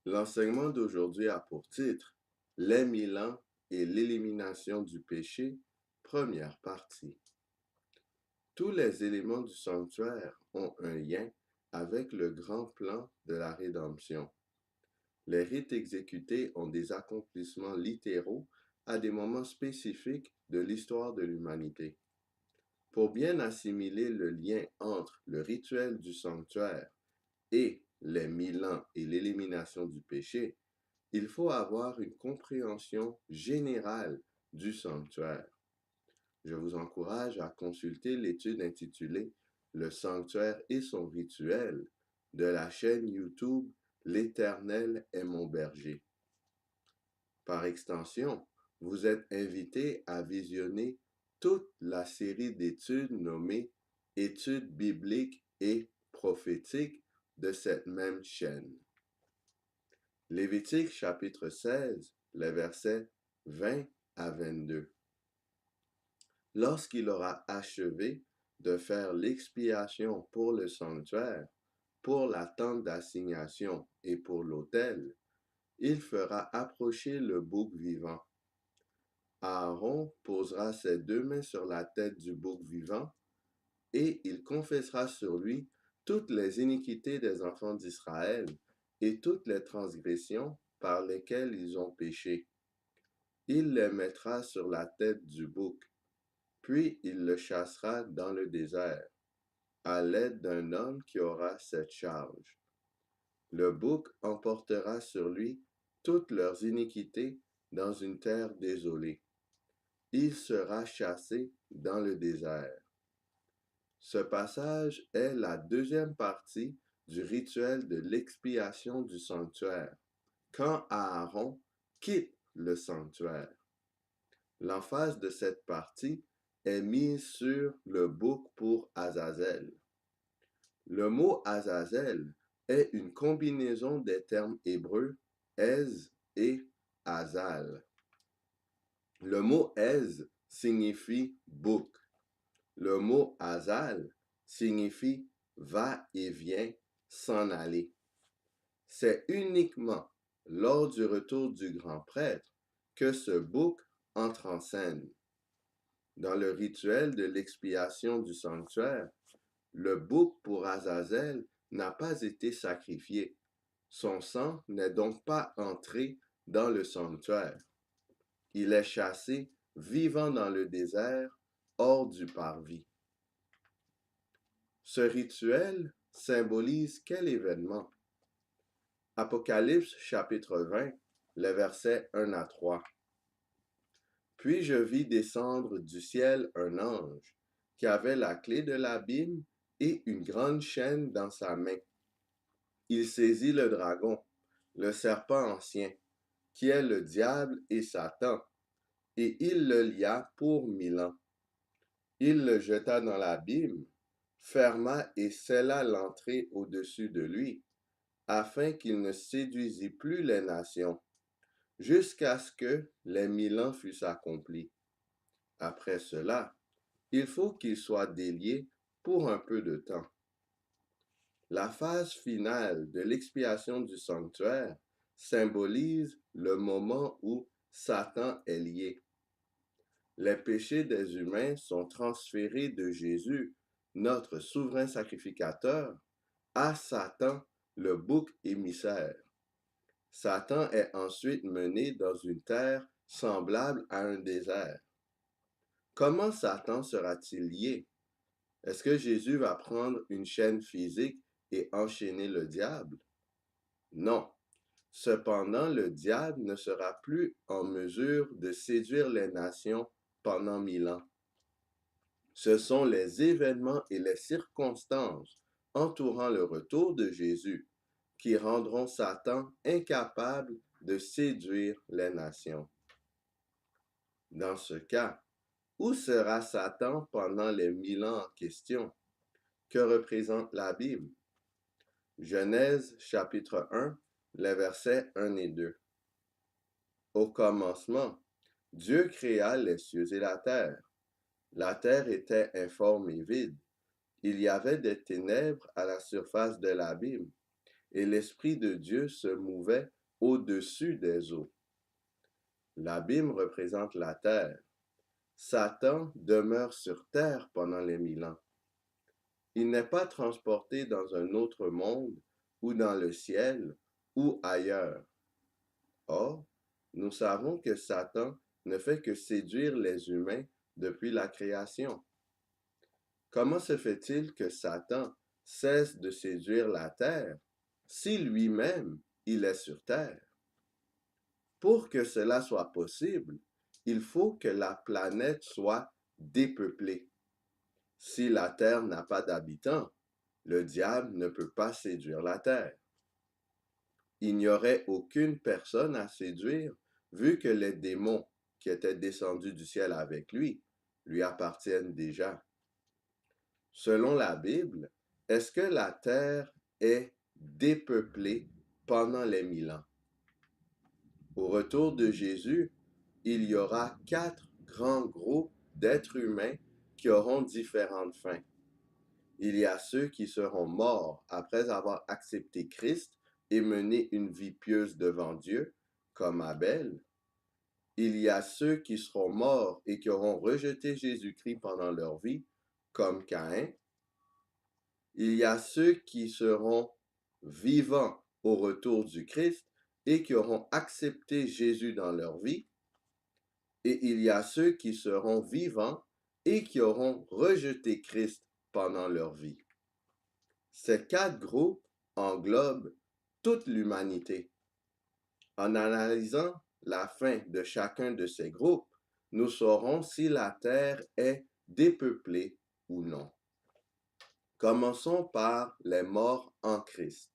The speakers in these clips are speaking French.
L'enseignement d'aujourd'hui a pour titre Les 1000 ans et l'élimination du péché, première partie. Tous les éléments du sanctuaire ont un lien avec le grand plan de la rédemption. Les rites exécutés ont des accomplissements littéraux à des moments spécifiques de l'histoire de l'humanité. Pour bien assimiler le lien entre le rituel du sanctuaire et les 1000 ans et l'élimination du péché, il faut avoir une compréhension générale du sanctuaire. Je vous encourage à consulter l'étude intitulée Le sanctuaire et son rituel de la chaîne YouTube L'Éternel est mon berger. Par extension, vous êtes invité à visionner toute la série d'études nommées Études bibliques et prophétiques de cette même chaîne. Lévitique chapitre 16, les versets 20 à 22. Lorsqu'il aura achevé de faire l'expiation pour le sanctuaire, pour la tente d'assignation et pour l'autel, il fera approcher le bouc vivant. Aaron posera ses 2 mains sur la tête du bouc vivant et il confessera sur lui toutes les iniquités des enfants d'Israël et toutes les transgressions par lesquelles ils ont péché. Il les mettra sur la tête du bouc, puis il le chassera dans le désert, à l'aide d'un homme qui aura cette charge. Le bouc emportera sur lui toutes leurs iniquités dans une terre désolée. Il sera chassé dans le désert. Ce passage est la deuxième partie du rituel de l'expiation du sanctuaire, quand Aaron quitte le sanctuaire. L'emphase de cette partie est mise sur le bouc pour Azazel. Le mot Azazel est une combinaison des termes hébreux Ez et Azal. Le mot Ez signifie bouc. Le mot Azal signifie va et vient, s'en aller. C'est uniquement lors du retour du grand prêtre que ce bouc entre en scène. Dans le rituel de l'expiation du sanctuaire, le bouc pour Azazel n'a pas été sacrifié. Son sang n'est donc pas entré dans le sanctuaire. Il est chassé vivant dans le désert, hors du parvis. Ce rituel symbolise quel événement? Apocalypse chapitre 20, les versets 1 à 3. Puis je vis descendre du ciel un ange qui avait la clé de l'abîme et une grande chaîne dans sa main. Il saisit le dragon, le serpent ancien, qui est le diable et Satan, et il le lia pour 1000 ans. Il le jeta dans l'abîme, ferma et scella l'entrée au-dessus de lui, afin qu'il ne séduisît plus les nations, jusqu'à ce que les 1000 ans fussent accomplis. Après cela, il faut qu'il soit délié pour un peu de temps. La phase finale de l'expiation du sanctuaire symbolise le moment où Satan est lié. Les péchés des humains sont transférés de Jésus, notre souverain sacrificateur, à Satan, le bouc émissaire. Satan est ensuite mené dans une terre semblable à un désert. Comment Satan sera-t-il lié? Est-ce que Jésus va prendre une chaîne physique et enchaîner le diable? Non. Cependant, le diable ne sera plus en mesure de séduire les nations pendant 1000 ans. Ce sont les événements et les circonstances entourant le retour de Jésus qui rendront Satan incapable de séduire les nations. Dans ce cas, où sera Satan pendant les 1000 ans en question? Que représente la Bible? Genèse chapitre 1, les versets 1 et 2. Au commencement, Dieu créa les cieux et la terre. La terre était informe et vide. Il y avait des ténèbres à la surface de l'abîme, et l'Esprit de Dieu se mouvait au-dessus des eaux. L'abîme représente la terre. Satan demeure sur terre pendant les 1000 ans. Il n'est pas transporté dans un autre monde ou dans le ciel ou ailleurs. Or, nous savons que Satan ne fait que séduire les humains depuis la création. Comment se fait-il que Satan cesse de séduire la terre si lui-même il est sur terre? Pour que cela soit possible, il faut que la planète soit dépeuplée. Si la terre n'a pas d'habitants, le diable ne peut pas séduire la terre. Il n'y aurait aucune personne à séduire vu que les démons qui étaient descendus du ciel avec lui appartiennent déjà. Selon la Bible, est-ce que la terre est dépeuplée pendant les 1000 ans? Au retour de Jésus, il y aura 4 grands groupes d'êtres humains qui auront différentes fins. Il y a ceux qui seront morts après avoir accepté Christ et mené une vie pieuse devant Dieu, comme Abel. Il y a ceux qui seront morts et qui auront rejeté Jésus-Christ pendant leur vie, comme Caïn. Il y a ceux qui seront vivants au retour du Christ et qui auront accepté Jésus dans leur vie. Et il y a ceux qui seront vivants et qui auront rejeté Christ pendant leur vie. Ces 4 groupes englobent toute l'humanité. En analysant la fin de chacun de ces groupes, nous saurons si la terre est dépeuplée ou non. Commençons par les morts en Christ.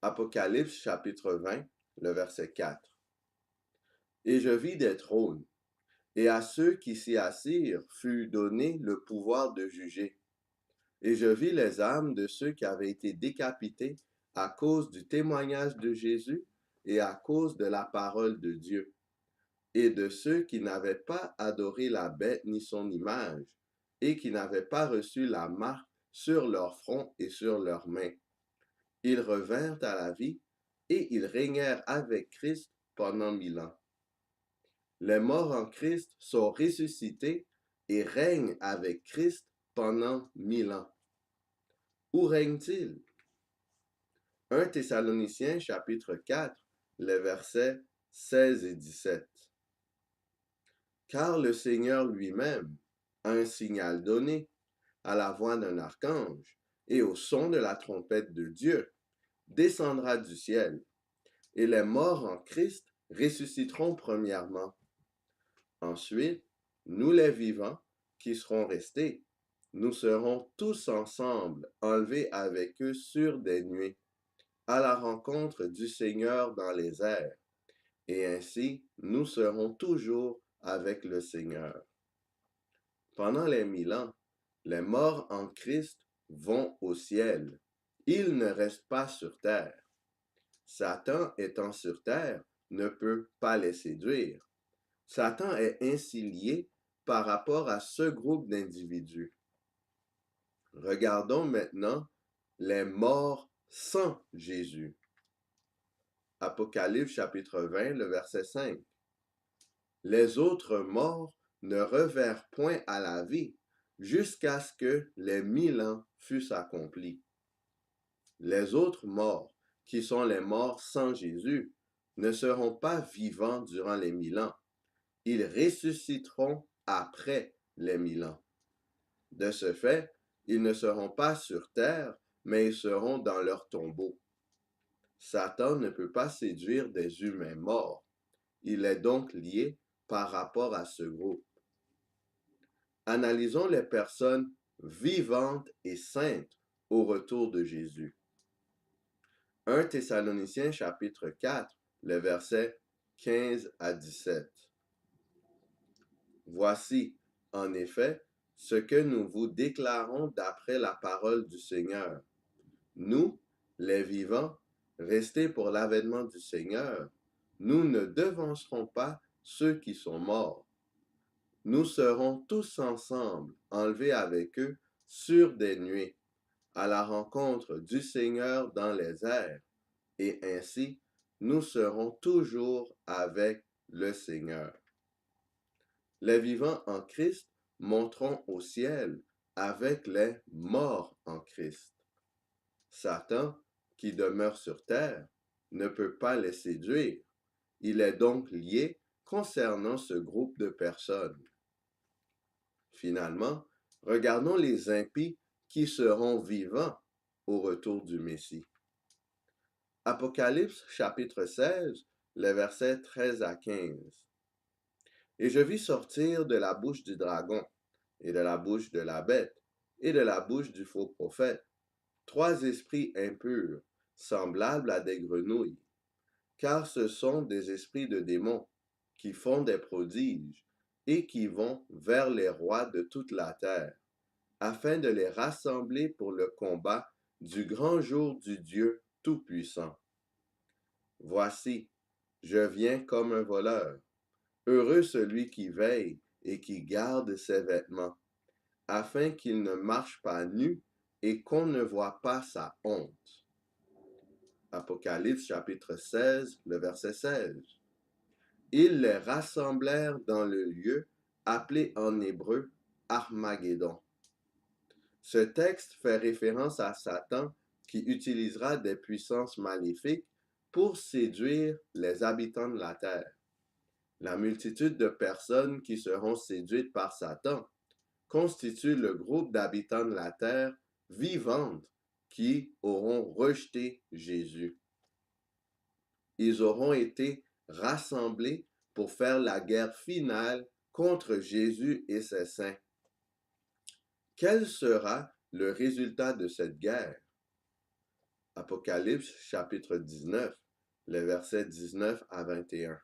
Apocalypse chapitre 20, le verset 4. Et je vis des trônes, et à ceux qui s'y assirent fut donné le pouvoir de juger. Et je vis les âmes de ceux qui avaient été décapités à cause du témoignage de Jésus et à cause de la parole de Dieu, et de ceux qui n'avaient pas adoré la bête ni son image, et qui n'avaient pas reçu la marque sur leur front et sur leurs mains. Ils revinrent à la vie, et ils régnèrent avec Christ pendant 1000 ans. Les morts en Christ sont ressuscités et règnent avec Christ pendant 1000 ans. Où règne-t-il? 1 Thessaloniciens chapitre 4, les versets 16 et 17. Car le Seigneur lui-même a un signal donné à la voix d'un archange et au son de la trompette de Dieu, descendra du ciel, et les morts en Christ ressusciteront premièrement. Ensuite, nous les vivants qui serons restés, nous serons tous ensemble enlevés avec eux sur des nuées, à la rencontre du Seigneur dans les airs, et ainsi nous serons toujours avec le Seigneur. Pendant les 1000 ans, les morts en Christ vont au ciel. Ils ne restent pas sur terre. Satan étant sur terre ne peut pas les séduire. Satan est ainsi lié par rapport à ce groupe d'individus. Regardons maintenant les morts sans Jésus. Apocalypse chapitre 20, le verset 5. Les autres morts ne revinrent point à la vie jusqu'à ce que les 1000 ans fussent accomplis. Les autres morts, qui sont les morts sans Jésus, ne seront pas vivants durant les 1000 ans. Ils ressusciteront après les 1000 ans. De ce fait, ils ne seront pas sur terre, mais ils seront dans leur tombeau. Satan ne peut pas séduire des humains morts. Il est donc lié par rapport à ce groupe. Analysons les personnes vivantes et saintes au retour de Jésus. 1 Thessaloniciens chapitre 4, les versets 15 à 17. Voici, en effet, ce que nous vous déclarons d'après la parole du Seigneur. Nous, les vivants, restés pour l'avènement du Seigneur, nous ne devancerons pas ceux qui sont morts. Nous serons tous ensemble enlevés avec eux sur des nuées, à la rencontre du Seigneur dans les airs, et ainsi nous serons toujours avec le Seigneur. Les vivants en Christ monteront au ciel avec les morts en Christ. Satan, qui demeure sur terre, ne peut pas les séduire. Il est donc lié concernant ce groupe de personnes. Finalement, regardons les impies qui seront vivants au retour du Messie. Apocalypse chapitre 16, les versets 13 à 15. Et je vis sortir de la bouche du dragon, et de la bouche de la bête, et de la bouche du faux prophète, 3 esprits impurs, semblables à des grenouilles, car ce sont des esprits de démons, qui font des prodiges, et qui vont vers les rois de toute la terre, afin de les rassembler pour le combat du grand jour du Dieu Tout-Puissant. Voici, je viens comme un voleur. Heureux celui qui veille et qui garde ses vêtements, afin qu'il ne marche pas nu et qu'on ne voie pas sa honte. Apocalypse chapitre 16, le verset 16. Ils les rassemblèrent dans le lieu appelé en hébreu Armageddon. Ce texte fait référence à Satan qui utilisera des puissances maléfiques pour séduire les habitants de la terre. La multitude de personnes qui seront séduites par Satan constitue le groupe d'habitants de la terre vivante qui auront rejeté Jésus. Ils auront été rassemblés pour faire la guerre finale contre Jésus et ses saints. Quel sera le résultat de cette guerre? Apocalypse chapitre 19, les versets 19 à 21.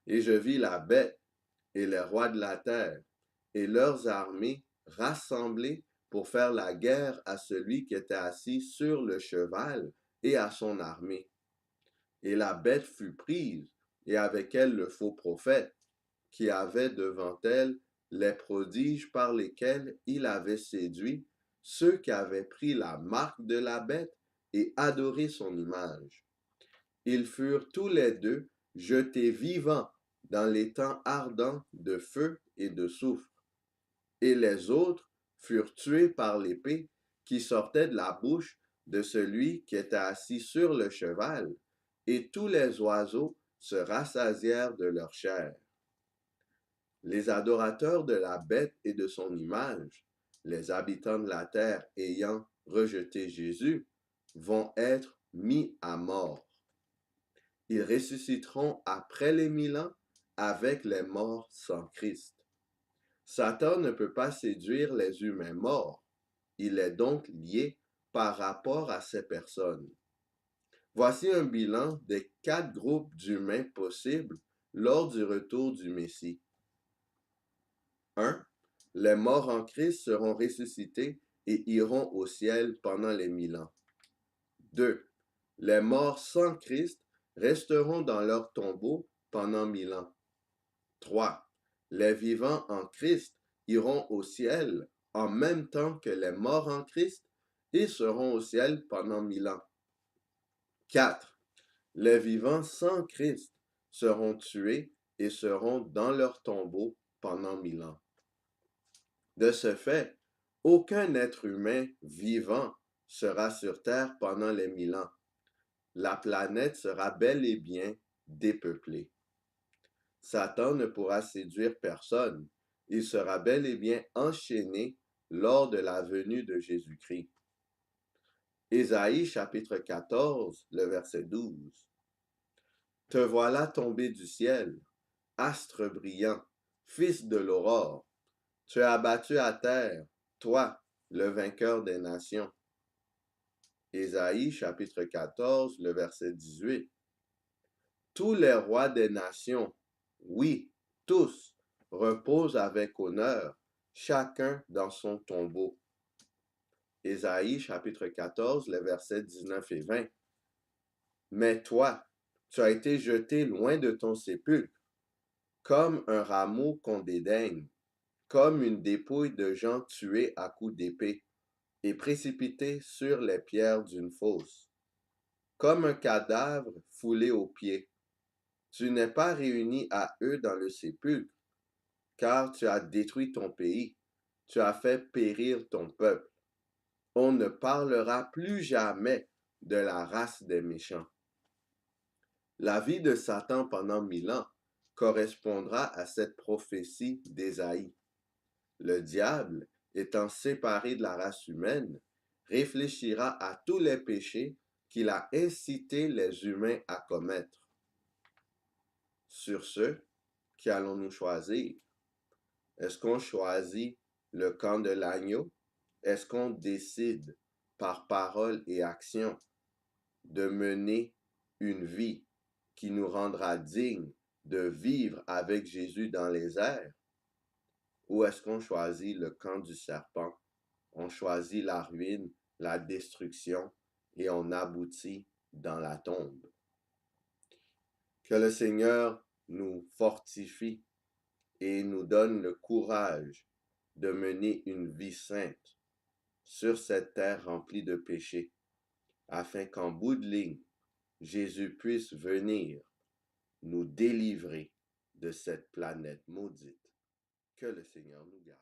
Et je vis la bête et les rois de la terre et leurs armées rassemblées pour faire la guerre à celui qui était assis sur le cheval et à son armée. Et la bête fut prise, et avec elle le faux prophète, qui avait devant elle les prodiges par lesquels il avait séduit ceux qui avaient pris la marque de la bête et adoré son image. Ils furent tous les deux jetés vivants dans les temps ardents de feu et de soufre. Et les autres furent tués par l'épée qui sortait de la bouche de celui qui était assis sur le cheval, et tous les oiseaux se rassasièrent de leur chair. Les adorateurs de la bête et de son image, les habitants de la terre ayant rejeté Jésus, vont être mis à mort. Ils ressusciteront après les 1000 ans avec les morts sans Christ. Satan ne peut pas séduire les humains morts. Il est donc lié par rapport à ces personnes. Voici un bilan des 4 groupes d'humains possibles lors du retour du Messie. 1. Les morts en Christ seront ressuscités et iront au ciel pendant les 1000 ans. 2. Les morts sans Christ resteront dans leur tombeau pendant 1000 ans. 3. Les vivants en Christ iront au ciel en même temps que les morts en Christ et seront au ciel pendant 1000 ans. 4. Les vivants sans Christ seront tués et seront dans leur tombeau pendant 1000 ans. De ce fait, aucun être humain vivant sera sur Terre pendant les 1000 ans. La planète sera bel et bien dépeuplée. Satan ne pourra séduire personne. Il sera bel et bien enchaîné lors de la venue de Jésus-Christ. Ésaïe chapitre 14, le verset 12. Te voilà tombé du ciel, astre brillant, fils de l'aurore. Tu es abattu à terre, toi, le vainqueur des nations. Ésaïe chapitre 14, le verset 18. Tous les rois des nations, oui, tous, reposent avec honneur, chacun dans son tombeau. Ésaïe chapitre 14, les versets 19 et 20. Mais toi, tu as été jeté loin de ton sépulcre, comme un rameau qu'on dédaigne, comme une dépouille de gens tués à coups d'épée. et précipités sur les pierres d'une fosse, comme un cadavre foulé aux pieds. Tu n'es pas réuni à eux dans le sépulcre, car tu as détruit ton pays, tu as fait périr ton peuple. On ne parlera plus jamais de la race des méchants. La vie de Satan pendant 1000 ans correspondra à cette prophétie d'Ésaïe. Le diable, étant séparé de la race humaine, réfléchira à tous les péchés qu'il a incité les humains à commettre. Sur ce, qui allons-nous choisir? Est-ce qu'on choisit le camp de l'agneau? Est-ce qu'on décide par parole et action de mener une vie qui nous rendra dignes de vivre avec Jésus dans les airs? Ou est-ce qu'on choisit le camp du serpent? On choisit la ruine, la destruction et on aboutit dans la tombe. Que le Seigneur nous fortifie et nous donne le courage de mener une vie sainte sur cette terre remplie de péchés, afin qu'en bout de ligne, Jésus puisse venir nous délivrer de cette planète maudite. Que le Seigneur nous garde.